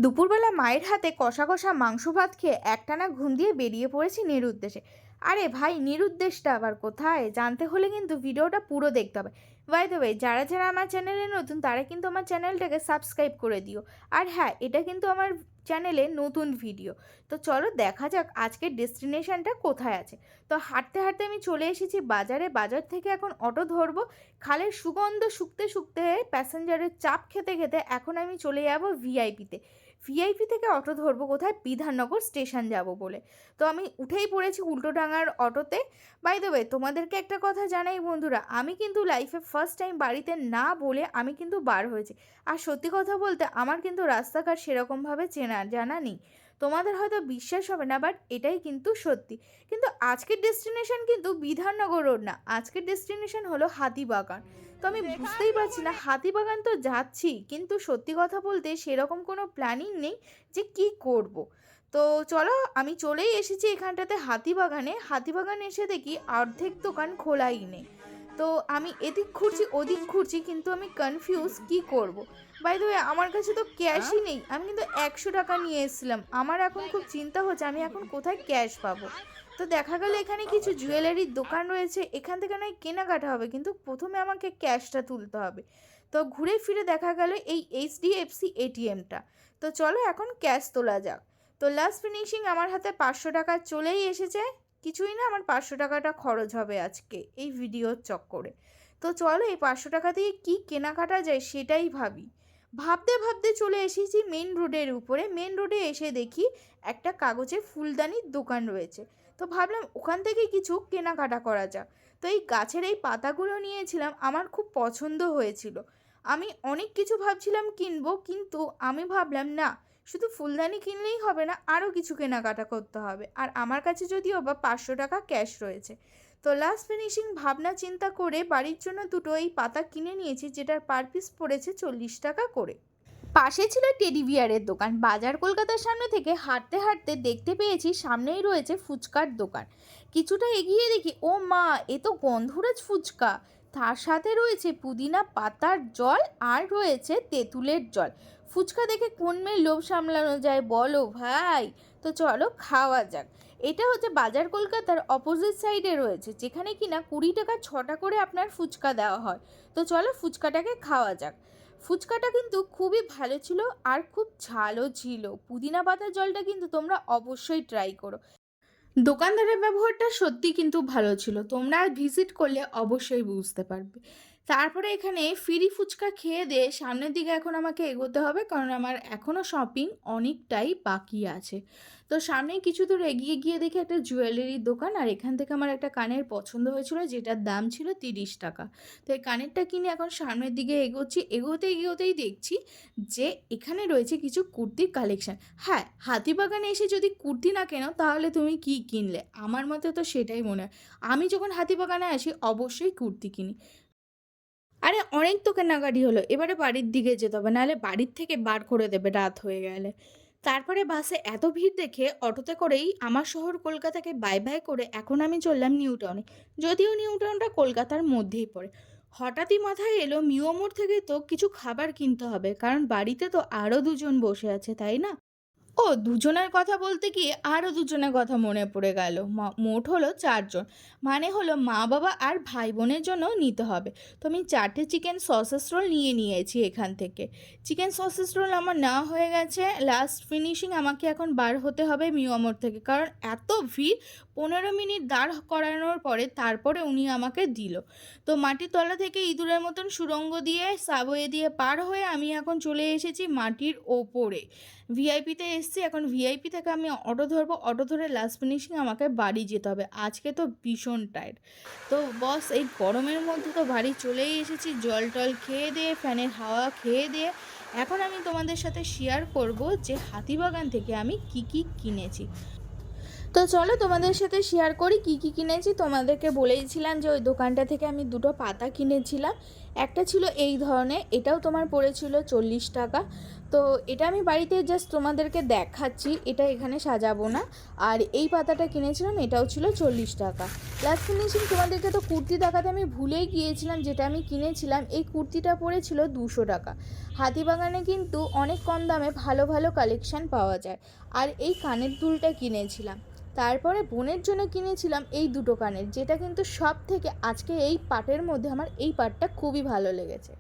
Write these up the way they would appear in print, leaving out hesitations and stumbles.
দুপুরবেলা মায়ের হাতে কষা কষা মাংস ভাত খেয়ে একটানা ঘুম দিয়ে বেরিয়ে পড়েছি নিরুদ্দেশে। আরে ভাই, নিরুদ্দেশটা আবার কোথায় জানতে হলে কিন্তু ভিডিওটা পুরো দেখতে হবে। বাই দ্য ওয়ে, যারা যারা আমার চ্যানেলে নতুন তারা কিন্তু আমার চ্যানেলটাকে সাবস্ক্রাইব করে দিও। আর হ্যাঁ, এটা কিন্তু আমার চ্যানেলে নতুন ভিডিও। তো চলো দেখা যাক আজকের ডেস্টিনেশনটা কোথায় আছে। তো হাঁটতে হাঁটতে আমি চলে এসেছি বাজারে। বাজার থেকে এখন অটো ধরবো। খালের সুগন্ধ শুকতে শুকতে, প্যাসেঞ্জারের চাপ খেতে খেতে এখন আমি চলে যাব ভিআইপিতে। ভিআইপি থেকে অটো ধরবো কোথায়, বিধাননগর স্টেশন যাব বলে। তো আমি উঠেই পড়েছি উল্টোডাঙার অটোতে। বাই দ্য ওয়ে, তোমাদেরকে একটা কথা জানাই বন্ধুরা, আমি কিন্তু লাইফে ফার্স্ট টাইম বাড়িতে না বলে আমি কিন্তু বার হয়েছি। আর সত্যি কথা বলতে আমার কিন্তু রাস্তাঘাট সেরকমভাবে চেনা জানা নেই। তোমাদের হয়তো বিশ্বাস হবে না, বাট এটাই কিন্তু সত্যি। কিন্তু আজকের ডেস্টিনেশন কিন্তু বিধাননগর রোড না, আজকের ডেস্টিনেশন হলো হাতিবাগান। তো আমি বুঝতেই পারছি না, হাতিবাগান তো যাচ্ছি কিন্তু সত্যি কথা বলতে সেরকম কোনো প্ল্যানিং নেই যে কি করব। তো চলো, আমি চলেই এসেছি এখানটাতে হাতিবাগানে। হাতিবাগানে এসে দেখি অর্ধেক দোকান খোলাই নেই। তো আমি এদিক ঘুরছি ওদিক ঘুরছি, কিন্তু আমি কনফিউজ কি করব। বাই দ্য ওয়ে, আমার কাছে তো ক্যাশই নেই। আমি কিন্তু 100 টাকা নিয়ে এসেছিলাম। আমার এখন খুব চিন্তা হচ্ছে আমি এখন কোথায় ক্যাশ পাবো। তো দেখা গেল এখানে কিছু জুয়েলারির দোকান রয়েছে, এখান থেকে নয় কেনাকাটা হবে, কিন্তু প্রথমে আমাকে ক্যাশটা তুলতে হবে। তো ঘুরে ফিরে দেখা গেল এই এইচডিএফসি এটিএমটা। তো চলো এখন ক্যাশ তোলা যাক। তো লাস্ট ফিনিশিং আমার হাতে 500 টাকা চলেই এসেছে। কিছুই না, আমার 500 টাকাটা খরচ হবে আজকে এই ভিডিওর চক্করে। তো চলো এই 500 টাকা দিয়ে কী কেনাকাটা যায় সেটাই ভাবি। ভাবতে ভাবতে চলে এসেছি মেন রোডের উপরে। মেন রোডে এসে দেখি একটা কাগজে ফুলদানির দোকান রয়েছে। তো ভাবলাম ওখান থেকে কিছু কেনাকাটা করা যাক। তো এই গাছের এই পাতাগুলো নিয়েছিলাম, আমার খুব পছন্দ হয়েছিল। আমি অনেক কিছু ভাবছিলাম কিনবো, কিন্তু আমি ভাবলাম না, শুধু ফুলদানি কিনলেই হবে না, আরও কিছু কেনাকাটা করতে হবে। আর আমার কাছে যদিও বা 500 টাকা ক্যাশ রয়েছে। তো লাস্ট ফিনিশিং ভাবনা চিন্তা করে বাড়ির জন্য দুটো এই পাতা কিনে নিয়েছি, যেটার পার পিস পড়েছে 40 টাকা করে। পাশে ছিল টেডি বিয়ারের দোকান। বাজার কলকাতার সামনে থেকে হাঁটতে হাঁটতে দেখতে পেয়েছি সামনেই রয়েছে ফুচকার দোকান। কিছুটা এগিয়ে দেখি, ও মা, এ তো গন্ধরাজ ফুচকা। তার সাথে রয়েছে পুদিনা পাতার জল আর রয়েছে তেঁতুলের জল। ফুচকা দেখে কোন মেয়ের লোভ সামলানো যায় বলো ভাই। তো চলো খাওয়া যাক। এটা হচ্ছে বাজার কলকাতার অপোজিট সাইডে রয়েছে, যেখানে কিনা 20 টাকা 6টা করে আপনার ফুচকা দেওয়া হয়। তো চলো ফুচকাটাকে খাওয়া যাক। ফুচকাটা কিন্তু খুবই ভালো ছিল আর খুব ঝালও ছিল। পুদিনা পাতার জলটা কিন্তু তোমরা অবশ্যই ট্রাই করো। দোকানদারের ব্যবহারটা সত্যি কিন্তু ভালো ছিল, তোমরা ভিজিট করলে অবশ্যই বুঝতে পারবে। তারপরে এখানে ফ্রি ফুচকা খেয়ে দিয়ে সামনের দিকে এখন আমাকে এগোতে হবে, কারণ আমার এখনও শপিং অনেকটাই বাকি আছে। তো সামনে কিছু দূর এগিয়ে গিয়ে দেখি একটা জুয়েলারির দোকান, আর এখান থেকে আমার একটা কানের পছন্দ হয়েছিল, যেটার দাম ছিল 30 টাকা। তো এই কানেরটা কিনে এখন সামনের দিকে এগোচ্ছি। এগোতে এগোতেই দেখছি যে এখানে রয়েছে কিছু কুর্তির কালেকশন। হ্যাঁ, হাতিবাগানে এসে যদি কুর্তি না কেনো তাহলে তুমি কি কিনলে, আমার মতে তো সেটাই মনে হয়। আমি যখন হাতিবাগানে আসি অবশ্যই কুর্তি কিনি। আরে অনেক তো কেনাকাটি হলো, এবারে বাড়ির দিকে যেতে হবে, নাহলে বাড়ির থেকে বার করে দেবে রাত হয়ে গেলে। তারপরে বাসে এত ভিড় দেখে অটোতে করেই আমার শহর কলকাতাকে বাই বাই করে এখন আমি চললাম নিউ টাউনে। যদিও নিউ টাউনটা কলকাতার মধ্যেই পড়ে। হঠাৎই মাথায় এলো মিও মোড় থেকে তো কিছু খাবার কিনতে হবে, কারণ বাড়িতে তো আরও দুজন বসে আছে, তাই না? ও, দুজনের কথা বলতে গিয়ে আরও দুজনের কথা মনে পড়ে গেল। মোট হলো 4 জন, মানে হলো মা বাবা আর ভাই বোনের জন্য নিতে হবে। তো আমি 4টে চিকেন সসেস রোল নিয়ে নিয়েছি এখান থেকে। চিকেন সসেস রোল আমার নেওয়া হয়ে গেছে। লাস্ট ফিনিশিং আমাকে এখন বার হতে হবে মিয়ামোর থেকে, কারণ এত ভিড়। 15 মিনিট দাঁড় করানোর পরে তারপরে উনি আমাকে দিল। তো মাটির তলা থেকে ইঁদুরের মতন সুড়ঙ্গ দিয়ে সাবওয়ে দিয়ে পার হয়ে আমি এখন চলে এসেছি মাটির ওপরে। ভিআইপিতে এসছি। এখন ভিআইপি থেকে আমি অটো ধরবো, অটো ধরে লাস্ট ফিনিশিং আমাকে বাড়ি যেতে হবে। আজকে তো ভীষণ টায়ার্ড। তো বস, এই গরমের মধ্যে তো বাড়ি চলেই এসেছি, জল টল খেয়ে দিয়ে, ফ্যানের হাওয়া খেয়ে দিয়ে। এখন আমি তোমাদের সাথে শেয়ার করব যে হাতিবাগান থেকে আমি কি কি কিনেছি। তো চলো তোমাদের সাথে শেয়ার করি কি কি কিনেছি। তোমাদেরকে বলেইছিলাম যে ওই দোকানটা থেকে আমি দুটো পাতা কিনেছিলাম। একটা ছিল এই ধরনের, এটাও তোমার পড়েছিল 40 টাকা। তো এটা আমি বাড়িতে জাস্ট তোমাদেরকে দেখাচ্ছি, এটা এখানে সাজাবো না। আর এই পাতাটা কিনেছিলাম, এটাও ছিল 40 টাকা। লাস্ট ফিনিশিং তোমাদেরকে তো কুর্তি দেখাতে আমি ভুলেই গিয়েছিলাম, যেটা আমি কিনেছিলাম এই কুর্তিটা পড়েছিল 200 টাকা। হাতিবাগানে কিন্তু অনেক কম দামে ভালো ভালো কালেকশান পাওয়া যায়। আর এই কানের দুলটা কিনেছিলাম। তারপরে বোনের জন্য কিনেছিলাম এই দুটো কানের, যেটা কিন্তু সব থেকে আজকে এই পাটের মধ্যে আমার এই পাটটা খুবই ভালো লেগেছে।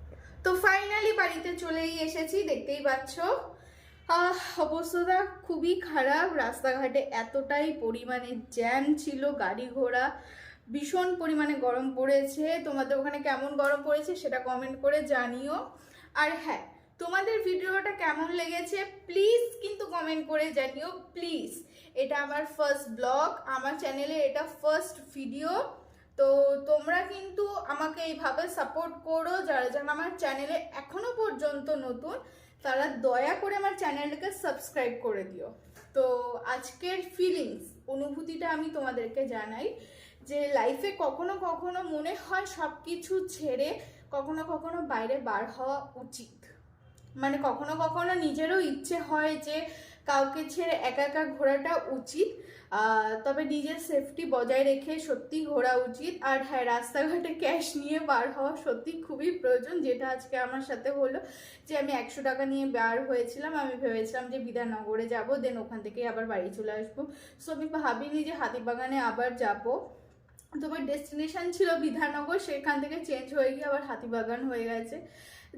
তো ফাইনালি বাড়িতে চলেই এসেছি, দেখতেই পাচ্ছ। অবস্থাটা খুবই খারাপ, রাস্তাঘাটে এতটাই পরিমাণে জ্যাম ছিল, গাড়ি ঘোড়া, ভীষণ পরিমাণে গরম পড়েছে। তোমাদের ওখানে কেমন গরম পড়েছে সেটা কমেন্ট করে জানিও। আর হ্যাঁ, তোমাদের ভিডিওটা কেমন লেগেছে প্লিজ কিন্তু কমেন্ট করে জানিও প্লিজ। এটা আমার ফার্স্ট ব্লগ, আমার চ্যানেলে এটা ফার্স্ট ভিডিও। তো তোমরা কিন্তু আমাকে এইভাবে সাপোর্ট করো। যারা যারা আমার চ্যানেলে এখনো পর্যন্ত নতুন, তারা দয়া করে আমার চ্যানেলটাকে সাবস্ক্রাইব করে দিও। তো আজকের ফিলিংস, অনুভূতিটা আমি তোমাদেরকে জানাই যে লাইফে কখনো কখনো মনে হয় সব কিছু ছেড়ে কখনো কখনো বাইরে বার হওয়া উচিত। মানে কখনো কখনো নিজেরও ইচ্ছে হয় যে কাউকে ছেড়ে একা একা ঘোরাটা উচিত, তবে নিজের সেফটি বজায় রেখে সত্যি ঘোরা উচিত। আর হ্যাঁ, রাস্তাঘাটে ক্যাশ নিয়ে বার হওয়া সত্যি খুবই প্রয়োজন, যেটা আজকে আমার সাথে হলো। যে আমি 100 টাকা নিয়ে বার হয়েছিলাম, আমি ভেবেছিলাম যে বিধাননগরে যাব, দেন ওখান থেকে আবার বাড়ি চলে আসবো। সো আমি ভাবিনি যে হাতিবাগানে আবার যাব। তোমার ডেস্টিনেশন ছিল বিধাননগর, সেখান থেকে চেঞ্জ হয়ে গিয়ে আবার হাতিবাগান হয়ে গেছে।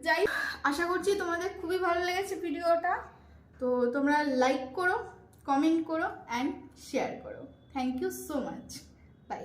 যাই, আশা করছি তোমাদের খুবই ভালো লেগেছে ভিডিওটা। তো তোমরা লাইক করো, কমেন্ট করো অ্যান্ড শেয়ার করো। Thank you so much, by.